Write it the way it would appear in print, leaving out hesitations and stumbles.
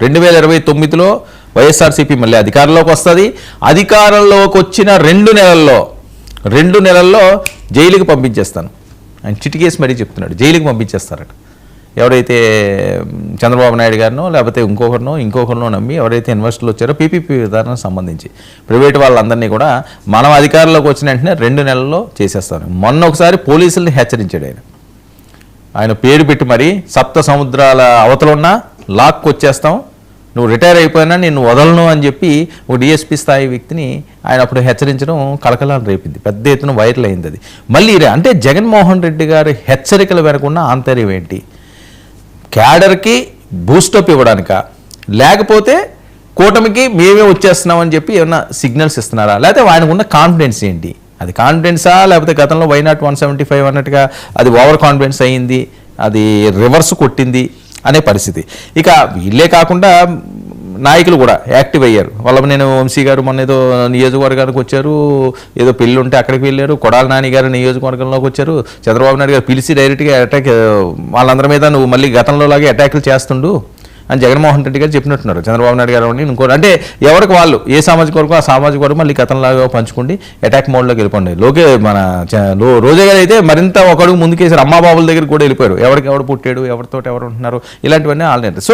2029లో వైఎస్ఆర్సీపీ మళ్ళీ అధికారంలోకి వస్తుంది. అధికారంలోకి వచ్చిన 2 నెలల్లో జైలుకి పంపించేస్తాను. ఆయన చిటికేసి మరీ చెప్తున్నాడు, జైలుకి పంపించేస్తారట. ఎవరైతే చంద్రబాబు నాయుడు గారినో లేకపోతే ఇంకొకరినో నమ్మి ఎవరైతే ఇన్వెస్టర్లు వచ్చారో పీపీపీ విధానానికి సంబంధించి ప్రైవేట్ వాళ్ళందరినీ కూడా మనం అధికారంలోకి వచ్చిన వెంటనే 2 నెలల్లో చేసేస్తాను. మొన్న ఒకసారి పోలీసుల్ని హెచ్చరించాడు ఆయన పేరు పెట్టి మరి, సప్త సముద్రాల అవతలున్నా లాక్కొచ్చేస్తాం, నువ్వు రిటైర్ అయిపోయినా నేను వదలను అని చెప్పి ఒక డిఎస్పీ స్థాయి వ్యక్తిని ఆయన అప్పుడు హెచ్చరించడం కలకలాన్ని రేపింది, పెద్ద ఎత్తున వైరల్ అయింది అది. మళ్ళీ అంటే జగన్మోహన్ రెడ్డి గారి హెచ్చరికలు వెనకున్న ఆంతర్యం ఏంటి? క్యాడర్కి బూస్టప్ ఇవ్వడానిక, లేకపోతే కూటమికి మేమే వచ్చేస్తున్నామని చెప్పి ఏమన్నా సిగ్నల్స్ ఇస్తున్నారా, లేకపోతే ఆయనకున్న కాన్ఫిడెన్స్ ఏంటి? అది కాన్ఫిడెన్సా, లేకపోతే గతంలో వైనాట్ 175 అన్నట్టుగా అది ఓవర్ కాన్ఫిడెన్స్ అయ్యింది, అది రివర్స్ కొట్టింది అనే పరిస్థితి. ఇక వీళ్ళే కాకుండా నాయకులు కూడా యాక్టివ్ అయ్యారు. నేను వంశీ గారు మొన్న ఏదో నియోజకవర్గానికి వచ్చారు, ఏదో పెళ్ళి ఉంటే అక్కడికి వెళ్ళారు. కొడాల నాని గారు నియోజకవర్గంలోకి వచ్చారు. చంద్రబాబు నాయుడు గారు పిలిచి డైరెక్ట్గా అటాక్, వాళ్ళందరి మీద నువ్వు మళ్ళీ గతంలో లాగే అటాకులు చేస్తుండు అని జగన్మోహన్ రెడ్డి గారు చెప్పినట్టున్నారు. చంద్రబాబు నాయుడు గారు ఇంకోటి అంటే ఎవరికి వాళ్ళు ఏ సామాజిక వర్గం ఆ సామాజిక వర్గం మళ్ళీ గతంలాగా పంచుకోండి, అటాక్ మోడ్లోకి వెళ్ళిపోండి. మన రోజా గారు అయితే మరింత ఒకడుగు ముందుకేసారు, అమ్మాబాబుల దగ్గరికి కూడా వెళ్ళిపోయారు. ఎవరికి ఎవడు పుట్టాడు, ఎవరితో ఎవరు ఉంటున్నారు, ఇలాంటివన్నీ ఆల్రెడీ. సో